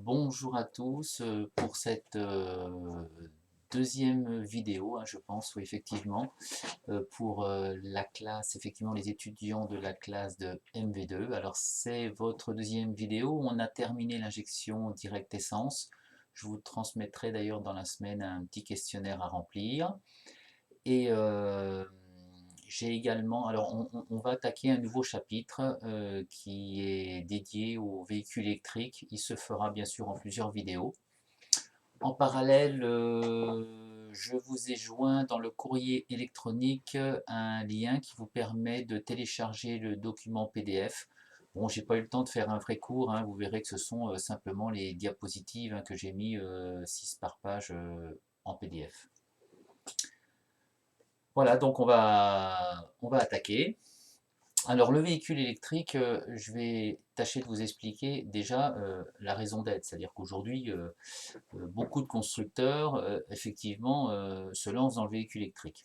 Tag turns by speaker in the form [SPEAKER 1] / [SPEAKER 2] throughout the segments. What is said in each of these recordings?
[SPEAKER 1] Bonjour à tous pour cette deuxième vidéo, je pense, oui, effectivement, pour la classe, effectivement, les étudiants de la classe de MV2. Alors, c'est votre deuxième vidéo. On a terminé l'injection directe essence. Je vous transmettrai d'ailleurs dans la semaine un petit questionnaire à remplir. Et j'ai également, alors on va attaquer un nouveau chapitre qui est dédié aux véhicules électriques. Il se fera bien sûr en plusieurs vidéos. En parallèle, je vous ai joint dans le courrier électronique un lien qui vous permet de télécharger le document PDF. Bon, j'ai pas eu le temps de faire un vrai cours, vous verrez que ce sont simplement les diapositives que j'ai mis 6 par page en PDF. Voilà, donc on va attaquer. Alors le véhicule électrique, je vais tâcher de vous expliquer déjà la raison d'être. C'est-à-dire qu'aujourd'hui, beaucoup de constructeurs, effectivement, se lancent dans le véhicule électrique.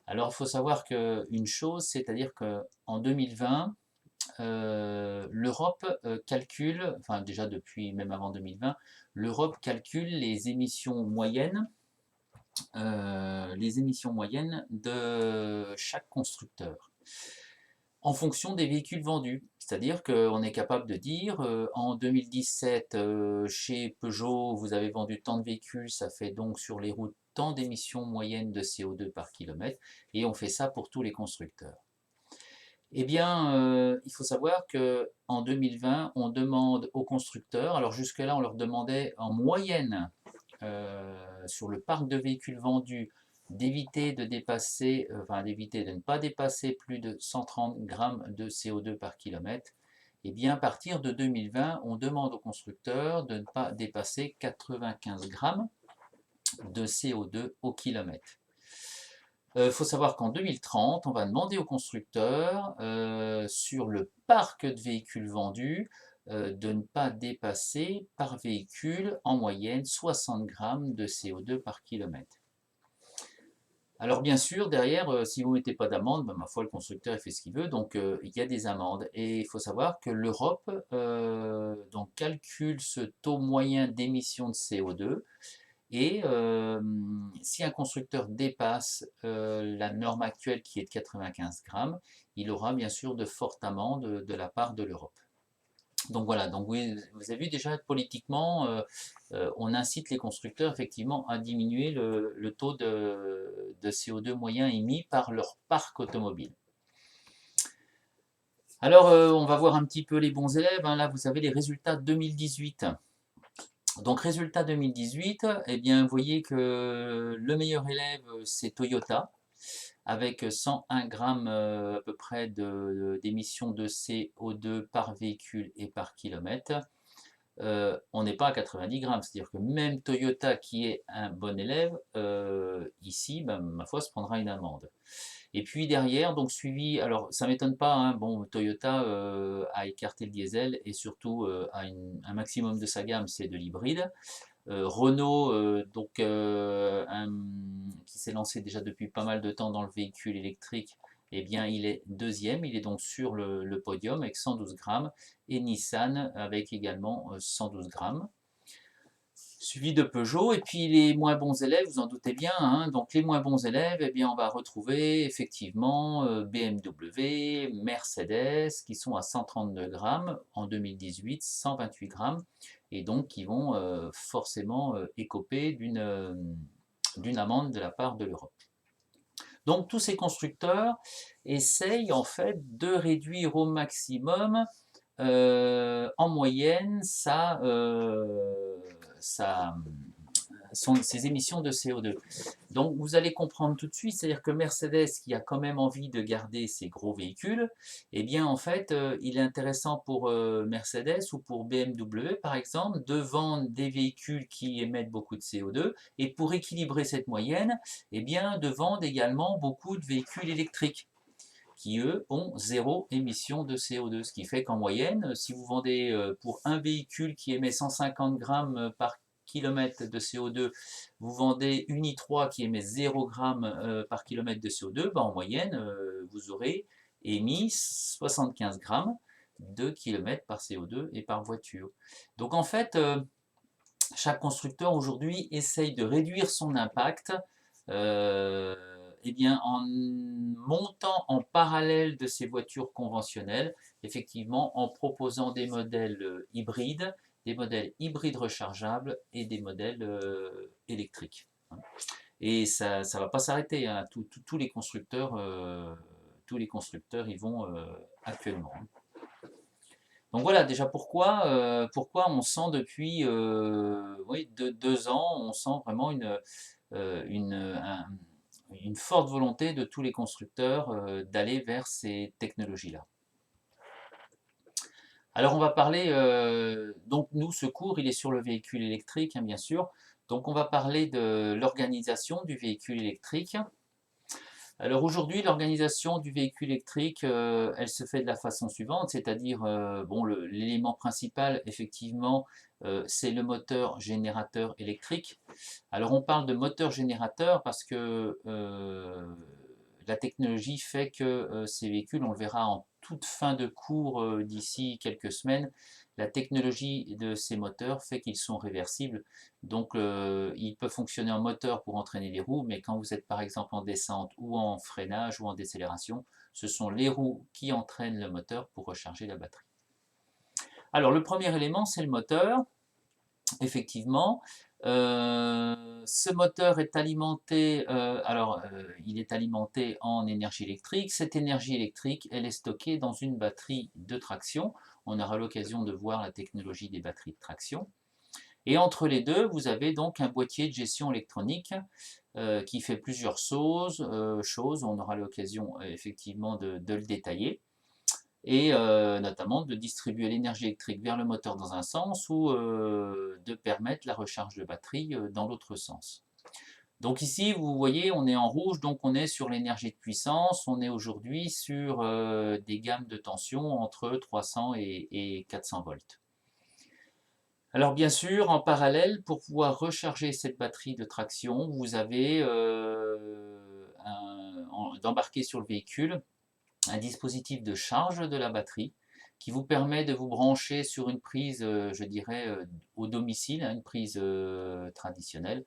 [SPEAKER 1] Alors il faut savoir qu'une chose, c'est-à-dire qu'en 2020, l'Europe calcule, enfin déjà depuis même avant 2020, l'Europe calcule les émissions moyennes de chaque constructeur en fonction des véhicules vendus. C'est-à-dire qu'on est capable de dire, en 2017, chez Peugeot, vous avez vendu tant de véhicules, ça fait donc sur les routes tant d'émissions moyennes de CO2 par kilomètre, et on fait ça pour tous les constructeurs. Eh bien, il faut savoir qu'en 2020, on demande aux constructeurs, alors jusque-là, on leur demandait en moyenne, sur le parc de véhicules vendus, d'éviter de ne pas dépasser plus de 130 grammes de CO2 par kilomètre. Et bien, à partir de 2020, on demande aux constructeurs de ne pas dépasser 95 grammes de CO2 au kilomètre. Il faut savoir qu'en 2030, on va demander aux constructeurs, sur le parc de véhicules vendus, de ne pas dépasser par véhicule en moyenne 60 grammes de CO2 par kilomètre. Alors bien sûr, derrière, si vous ne mettez pas d'amende, ma foi, le constructeur il fait ce qu'il veut, donc il y a des amendes. Et il faut savoir que l'Europe donc calcule ce taux moyen d'émission de CO2 et si un constructeur dépasse la norme actuelle qui est de 95 grammes, il aura bien sûr de fortes amendes de la part de l'Europe. Donc voilà, donc vous avez vu déjà politiquement, on incite les constructeurs effectivement à diminuer le taux de CO2 moyen émis par leur parc automobile. Alors on va voir un petit peu les bons élèves, là vous avez les résultats 2018. Donc résultat 2018, eh bien vous voyez que le meilleur élève c'est Toyota, avec 101 grammes à peu près d'émissions de CO2 par véhicule et par kilomètre. On n'est pas à 90 grammes, c'est-à-dire que même Toyota qui est un bon élève, ici, ma foi, se prendra une amende. Et puis derrière, donc suivi, alors ça m'étonne pas, bon, Toyota a écarté le diesel et surtout a un maximum de sa gamme, c'est de l'hybride. Renault, qui s'est lancé déjà depuis pas mal de temps dans le véhicule électrique, eh bien, il est deuxième, il est donc sur le podium avec 112 grammes, et Nissan avec également 112 grammes. Suivi de Peugeot, et puis les moins bons élèves, vous en doutez bien, donc les moins bons élèves, eh bien, on va retrouver effectivement BMW, Mercedes, qui sont à 132 grammes en 2018, 128 grammes, et donc qui vont forcément écoper d'une amende de la part de l'Europe. Donc tous ces constructeurs essayent en fait de réduire au maximum en moyenne ses émissions de CO2. Donc vous allez comprendre tout de suite, c'est-à-dire que Mercedes, qui a quand même envie de garder ses gros véhicules, eh bien en fait, il est intéressant pour Mercedes ou pour BMW par exemple de vendre des véhicules qui émettent beaucoup de CO2 et pour équilibrer cette moyenne, eh bien de vendre également beaucoup de véhicules électriques qui eux ont zéro émission de CO2. Ce qui fait qu'en moyenne, si vous vendez pour un véhicule qui émet 150 grammes par kilomètre de CO2, vous vendez une i3 qui émet 0 g par kilomètre de CO2, en moyenne, vous aurez émis 75 grammes de kilomètre par CO2 et par voiture. Donc en fait, chaque constructeur aujourd'hui essaye de réduire son impact eh bien, en montant en parallèle de ces voitures conventionnelles, effectivement en proposant des modèles hybrides, des modèles hybrides rechargeables et des modèles électriques. Et ça ne va pas s'arrêter, hein. Tous les constructeurs y vont actuellement. Donc voilà déjà pourquoi on sent depuis oui, 2 ans, on sent vraiment une forte volonté de tous les constructeurs d'aller vers ces technologies-là. Alors on va parler, donc nous ce cours il est sur le véhicule électrique hein, bien sûr, donc on va parler de l'organisation du véhicule électrique. Alors aujourd'hui, l'organisation du véhicule électrique, elle se fait de la façon suivante, c'est-à-dire, bon, l'élément principal, effectivement, c'est le moteur générateur électrique. Alors on parle de moteur générateur parce que la technologie fait que ces véhicules, on le verra en toute fin de cours d'ici quelques semaines, la technologie de ces moteurs fait qu'ils sont réversibles. Donc il peut fonctionner en moteur pour entraîner les roues, mais quand vous êtes par exemple en descente ou en freinage ou en décélération, ce sont les roues qui entraînent le moteur pour recharger la batterie. Alors le premier élément, c'est le moteur. Effectivement, ce moteur est alimenté, il est alimenté en énergie électrique. Cette énergie électrique, elle est stockée dans une batterie de traction. On aura l'occasion de voir la technologie des batteries de traction. Et entre les deux, vous avez donc un boîtier de gestion électronique qui fait plusieurs choses. On aura l'occasion effectivement de le détailler et notamment de distribuer l'énergie électrique vers le moteur dans un sens ou de permettre la recharge de batterie dans l'autre sens. Donc ici, vous voyez, on est en rouge, donc on est sur l'énergie de puissance, on est aujourd'hui sur des gammes de tension entre 300 et 400 volts. Alors bien sûr, en parallèle, pour pouvoir recharger cette batterie de traction, vous avez d'embarquer sur le véhicule un dispositif de charge de la batterie qui vous permet de vous brancher sur une prise, je dirais, au domicile, hein, une prise traditionnelle.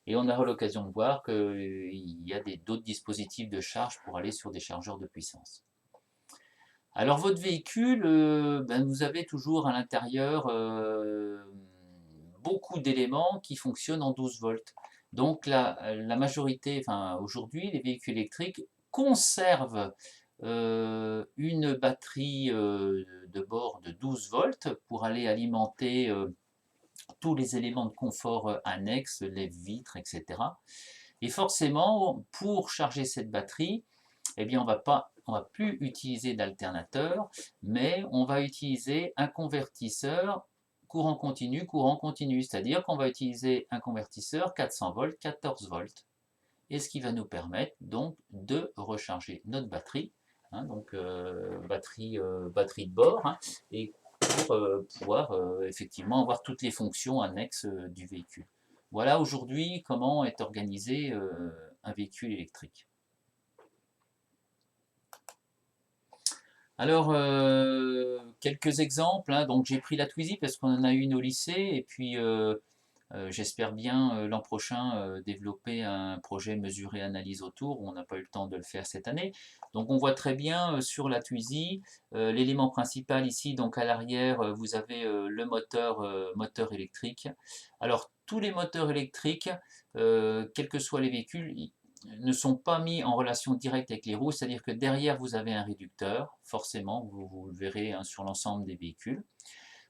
[SPEAKER 1] Et on aura l'occasion de voir qu'il y a d'autres dispositifs de charge pour aller sur des chargeurs de puissance. Alors votre véhicule, vous avez toujours à l'intérieur beaucoup d'éléments qui fonctionnent en 12 volts. Donc la majorité, enfin aujourd'hui, les véhicules électriques conservent une batterie de bord de 12 volts pour aller alimenter tous les éléments de confort annexes, les vitres, etc. Et forcément, pour charger cette batterie, eh bien, on va plus utiliser d'alternateur, mais on va utiliser un convertisseur courant continu, c'est-à-dire qu'on va utiliser un convertisseur 400 volts, 14 volts, et ce qui va nous permettre donc de recharger notre batterie, hein, donc batterie de bord, hein, et pour pouvoir effectivement avoir toutes les fonctions annexes du véhicule. Voilà aujourd'hui comment est organisé un véhicule électrique. Alors, quelques exemples, hein. Donc j'ai pris la Twizy parce qu'on en a une au lycée et puis j'espère bien l'an prochain développer un projet mesuré analyse autour. On n'a pas eu le temps de le faire cette année. Donc on voit très bien sur la Twizy l'élément principal ici, donc à l'arrière, vous avez le moteur électrique. Alors tous les moteurs électriques, quels que soient les véhicules, ne sont pas mis en relation directe avec les roues, c'est-à-dire que derrière vous avez un réducteur, forcément, vous le verrez hein, sur l'ensemble des véhicules.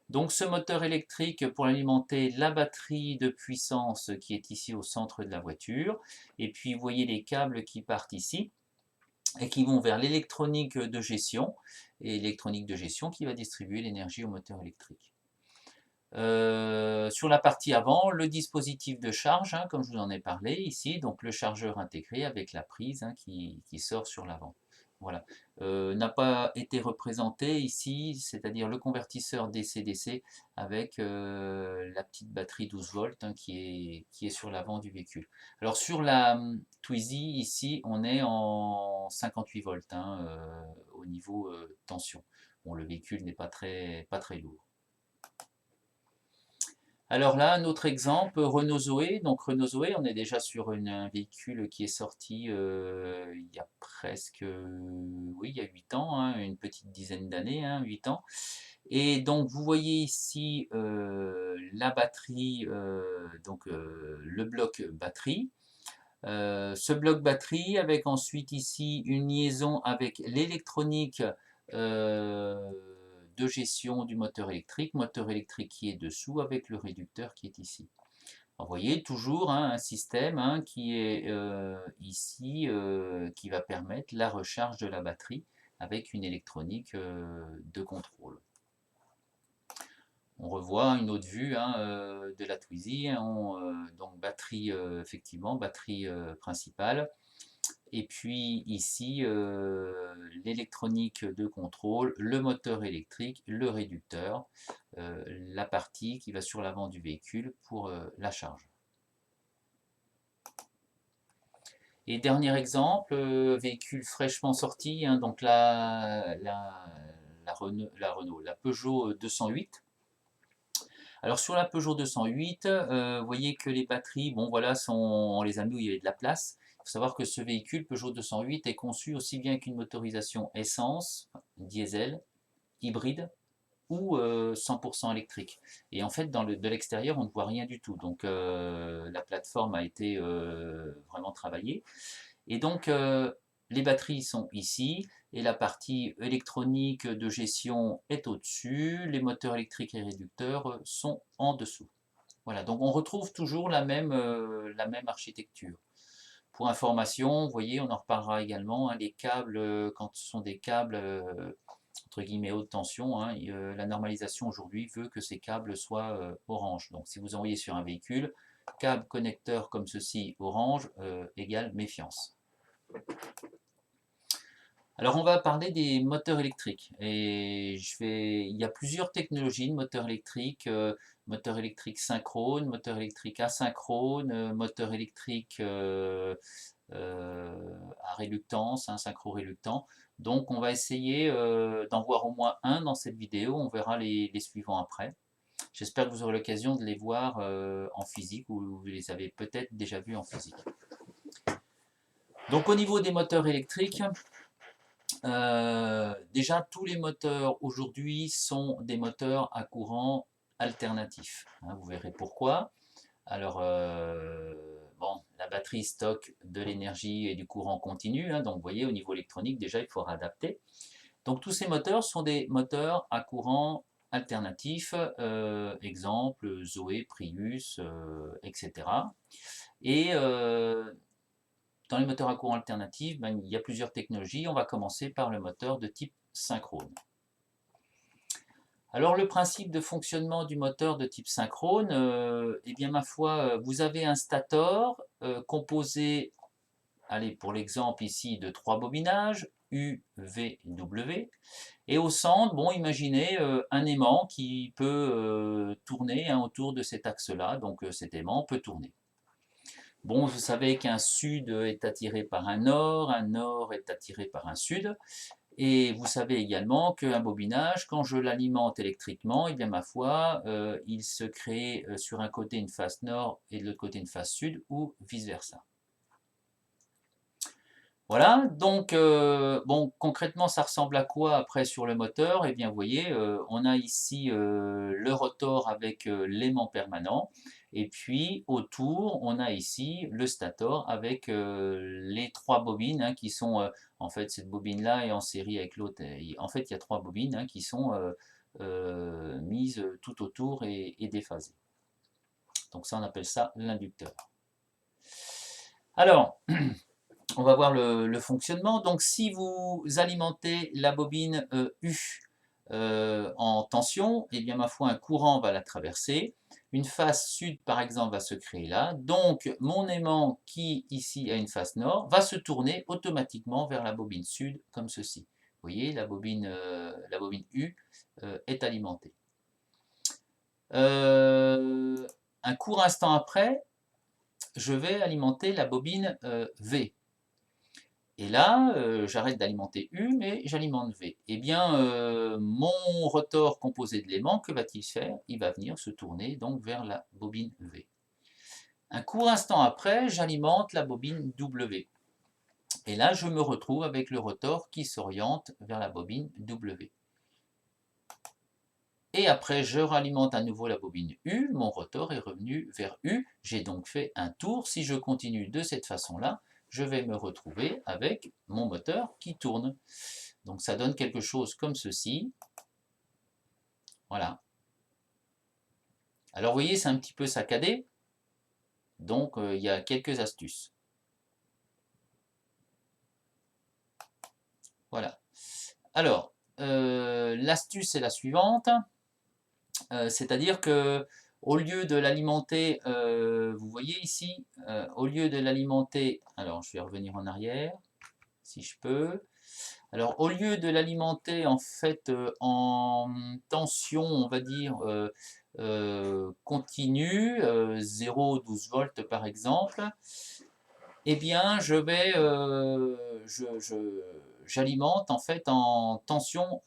[SPEAKER 1] Donc ce moteur électrique pour alimenter la batterie de puissance qui est ici au centre de la voiture, et puis vous voyez les câbles qui partent ici et qui vont vers l'électronique de gestion, et l'électronique de gestion qui va distribuer l'énergie au moteur électrique. Sur la partie avant, le dispositif de charge, hein, comme je vous en ai parlé ici, donc le chargeur intégré avec la prise hein, qui sort sur l'avant. Voilà. N'a pas été représenté ici, c'est-à-dire le convertisseur DC-DC avec la petite batterie 12 volts hein, qui est sur l'avant du véhicule. Alors sur la Twizy, ici, on est en 58 volts hein, au niveau tension. Bon, le véhicule n'est pas très lourd. Alors là, un autre exemple, Renault Zoé. Donc Renault Zoé, on est déjà sur un véhicule qui est sorti il y a presque, oui, il y a 8 ans, hein, une petite dizaine d'années, hein, 8 ans. Et donc vous voyez ici la batterie, le bloc batterie. Ce bloc batterie avec ensuite ici une liaison avec l'électronique de gestion du moteur électrique qui est dessous avec le réducteur qui est ici. Alors, vous voyez toujours hein, un système hein, qui est ici qui va permettre la recharge de la batterie avec une électronique de contrôle. On revoit une autre vue hein, de la Twizy, hein, donc batterie, effectivement, batterie principale. Et puis ici, l'électronique de contrôle, le moteur électrique, le réducteur, la partie qui va sur l'avant du véhicule pour la charge. Et dernier exemple, véhicule fraîchement sorti, hein, donc la Peugeot 208. Alors sur la Peugeot 208, vous voyez que les batteries, bon voilà, on les a mis où il y avait de la place. Il faut savoir que ce véhicule Peugeot 208 est conçu aussi bien qu'une motorisation essence, diesel, hybride ou 100% électrique. Et en fait, de l'extérieur, on ne voit rien du tout. Donc la plateforme a été vraiment travaillée. Et donc les batteries sont ici et la partie électronique de gestion est au-dessus, les moteurs électriques et réducteurs sont en dessous. Voilà, donc on retrouve toujours la même architecture. Pour information, vous voyez, on en reparlera également, hein, les câbles, quand ce sont des câbles entre guillemets haute tension, hein, la normalisation aujourd'hui veut que ces câbles soient orange. Donc si vous envoyez sur un véhicule, câble connecteur comme ceci orange égale méfiance. Alors on va parler des moteurs électriques et il y a plusieurs technologies de moteurs électriques, moteur électrique synchrone, moteur électrique asynchrone, moteur électrique à réluctance, hein, synchro-réluctant. Donc on va essayer d'en voir au moins un dans cette vidéo, on verra les suivants après. J'espère que vous aurez l'occasion de les voir en physique ou vous les avez peut-être déjà vus en physique. Donc au niveau des moteurs électriques, déjà, tous les moteurs aujourd'hui sont des moteurs à courant alternatif. Hein, vous verrez pourquoi. Alors, bon, la batterie stocke de l'énergie et du courant continu. Hein, donc, vous voyez, au niveau électronique, déjà, il faut adapter. Donc, tous ces moteurs sont des moteurs à courant alternatif. Exemple, Zoé, Prius, etc. Et dans les moteurs à courant alternatif, ben, il y a plusieurs technologies. On va commencer par le moteur de type synchrone. Alors le principe de fonctionnement du moteur de type synchrone, eh bien ma foi, vous avez un stator composé, allez pour l'exemple ici, de 3 bobinages, U, V, W. Et au centre, bon, imaginez un aimant qui peut tourner hein, autour de cet axe-là. Donc cet aimant peut tourner. Bon, vous savez qu'un sud est attiré par un nord est attiré par un sud. Et vous savez également qu'un bobinage, quand je l'alimente électriquement, et bien ma foi, il se crée sur un côté une face nord et de l'autre côté une face sud, ou vice-versa. Voilà, donc bon, concrètement, ça ressemble à quoi après sur le moteur? Eh bien, vous voyez, on a ici le rotor avec l'aimant permanent, et puis autour, on a ici le stator avec les 3 bobines hein, qui sont, en fait, cette bobine-là est en série avec l'autre. En fait, il y a 3 bobines hein, qui sont mises tout autour et déphasées. Donc ça, on appelle ça l'inducteur. Alors, on va voir le fonctionnement. Donc si vous alimentez la bobine U en tension, et bien ma foi un courant va la traverser. Une face sud par exemple va se créer là. Donc mon aimant qui ici a une face nord va se tourner automatiquement vers la bobine sud comme ceci. Vous voyez la bobine U est alimentée. Un court instant après, je vais alimenter la bobine V. Et là, j'arrête d'alimenter U, mais j'alimente V. Eh bien, mon rotor composé d'éléments, que va-t-il faire? Il va venir se tourner donc vers la bobine V. Un court instant après, j'alimente la bobine W. Et là, je me retrouve avec le rotor qui s'oriente vers la bobine W. Et après, je ralimente à nouveau la bobine U, mon rotor est revenu vers U, j'ai donc fait un tour. Si je continue de cette façon-là, je vais me retrouver avec mon moteur qui tourne. Donc ça donne quelque chose comme ceci. Voilà. Alors vous voyez, c'est un petit peu saccadé, donc il y a quelques astuces. Voilà. Alors, l'astuce est la suivante. C'est-à-dire que au lieu de l'alimenter, vous voyez ici, au lieu de l'alimenter, alors je vais revenir en arrière, si je peux. Alors au lieu de l'alimenter en fait en tension, on va dire continue, 0,12 volts par exemple, eh bien j'alimente en fait en tension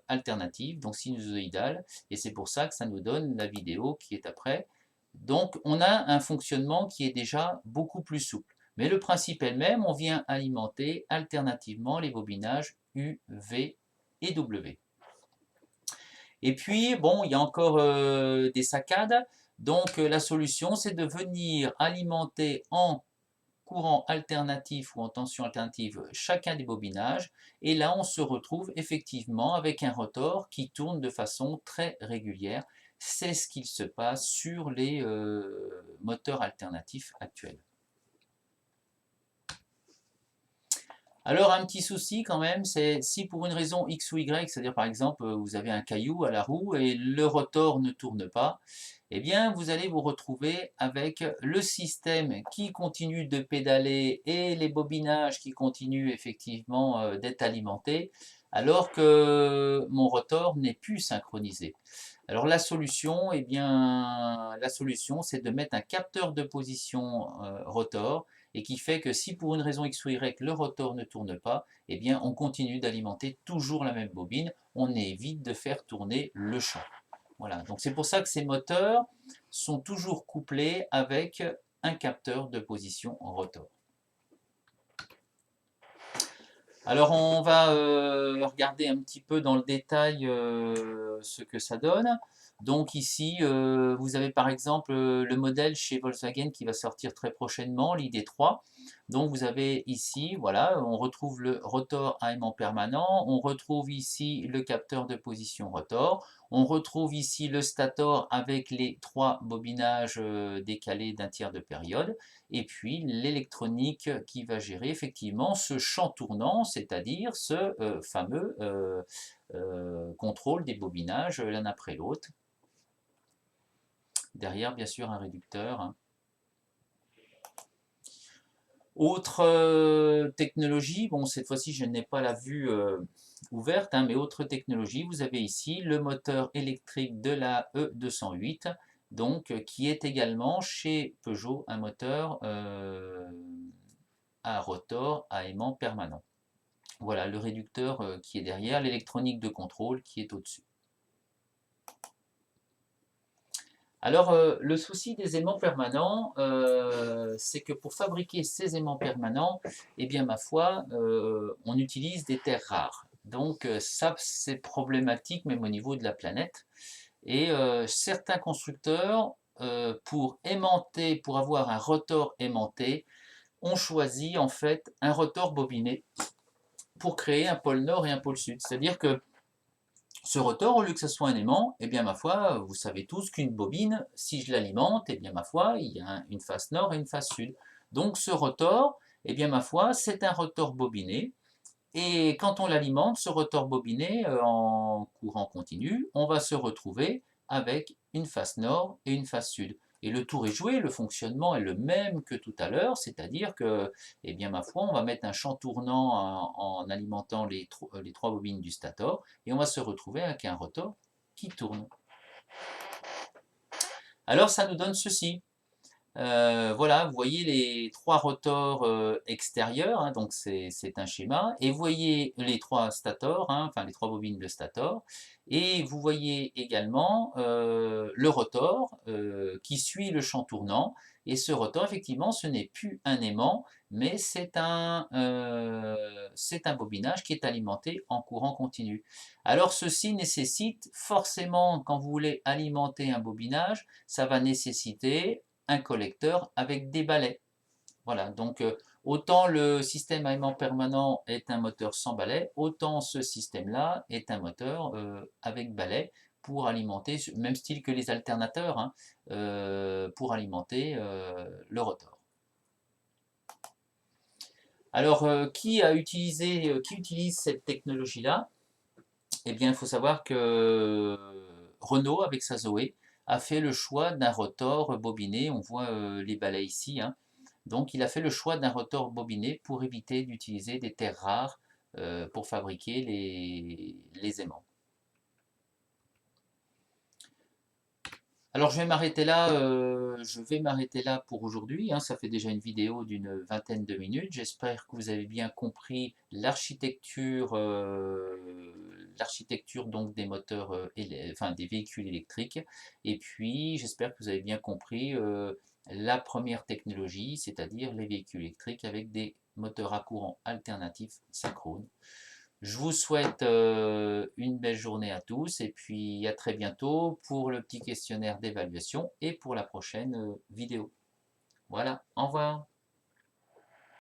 [SPEAKER 1] alternative, donc sinusoïdale, et c'est pour ça que ça nous donne la vidéo qui est après. Donc on a un fonctionnement qui est déjà beaucoup plus souple. Mais le principe est le même, on vient alimenter alternativement les bobinages U, V et W. Et puis, bon, il y a encore des saccades. Donc la solution, c'est de venir alimenter en courant alternatif ou en tension alternative chacun des bobinages, et là on se retrouve effectivement avec un rotor qui tourne de façon très régulière. C'est ce qu'il se passe sur les moteurs alternatifs actuels. Alors un petit souci quand même, c'est si pour une raison X ou Y, c'est-à-dire par exemple vous avez un caillou à la roue et le rotor ne tourne pas, eh bien vous allez vous retrouver avec le système qui continue de pédaler et les bobinages qui continuent effectivement d'être alimentés, alors que mon rotor n'est plus synchronisé. Alors la solution, eh bien, la solution c'est de mettre un capteur de position rotor, et qui fait que si pour une raison X ou Y le rotor ne tourne pas, eh bien on continue d'alimenter toujours la même bobine, on évite de faire tourner le champ. Voilà, donc c'est pour ça que ces moteurs sont toujours couplés avec un capteur de position rotor. Alors on va regarder un petit peu dans le détail ce que ça donne. Donc ici, vous avez par exemple le modèle chez Volkswagen qui va sortir très prochainement, l'ID3. Donc vous avez ici, voilà, on retrouve le rotor à aimant permanent, on retrouve ici le capteur de position rotor, on retrouve ici le stator avec les 3 bobinages décalés d'un tiers de période, et puis l'électronique qui va gérer effectivement ce champ tournant, c'est-à-dire ce fameux contrôle des bobinages l'un après l'autre. Derrière, bien sûr, un réducteur, hein. Autre technologie, bon cette fois-ci je n'ai pas la vue ouverte, hein, mais autre technologie, vous avez ici le moteur électrique de la E208, donc qui est également chez Peugeot un moteur à rotor à aimant permanent. Voilà le réducteur qui est derrière, l'électronique de contrôle qui est au-dessus. Alors, le souci des aimants permanents, c'est que pour fabriquer ces aimants permanents, eh bien, ma foi, on utilise des terres rares. Donc, ça, c'est problématique, même au niveau de la planète. Et certains constructeurs, pour aimanter, pour avoir un rotor aimanté, ont choisi en fait un rotor bobiné pour créer un pôle nord et un pôle sud. C'est-à-dire que ce rotor, au lieu que ce soit un aimant, eh bien ma foi, vous savez tous qu'une bobine, si je l'alimente, eh bien ma foi, il y a une face nord et une face sud. Donc ce rotor, eh bien ma foi, c'est un rotor bobiné. Et quand on l'alimente, ce rotor bobiné en courant continu, on va se retrouver avec une face nord et une face sud. Et le tour est joué, le fonctionnement est le même que tout à l'heure, c'est-à-dire que, eh bien ma foi, on va mettre un champ tournant en alimentant les 3 bobines du stator, et on va se retrouver avec un rotor qui tourne. Alors ça nous donne ceci. Voilà, vous voyez les 3 rotors, extérieurs, hein, donc c'est un schéma et vous voyez les 3 stators, hein, enfin les 3 bobines de stator et vous voyez également, le rotor, qui suit le champ tournant et ce rotor effectivement ce n'est plus un aimant, mais c'est un bobinage qui est alimenté en courant continu. Alors ceci nécessite forcément, quand vous voulez alimenter un bobinage, ça va nécessiter un collecteur avec des balais. Voilà, donc autant le système à aimant permanent est un moteur sans balai, autant ce système-là est un moteur avec balai pour alimenter, même style que les alternateurs, hein, pour alimenter le rotor. Alors, qui utilise cette technologie-là? Eh bien, il faut savoir que Renault, avec sa Zoé, a fait le choix d'un rotor bobiné. On voit les balais ici, hein. Donc, il a fait le choix d'un rotor bobiné pour éviter d'utiliser des terres rares pour fabriquer les aimants. Alors, je vais m'arrêter là pour aujourd'hui, hein. Ça fait déjà une vidéo d'une vingtaine de minutes. J'espère que vous avez bien compris l'architecture donc des moteurs, enfin des véhicules électriques. Et puis, j'espère que vous avez bien compris la première technologie, c'est-à-dire les véhicules électriques avec des moteurs à courant alternatif synchrone. Je vous souhaite une belle journée à tous et puis à très bientôt pour le petit questionnaire d'évaluation et pour la prochaine vidéo. Voilà, au revoir.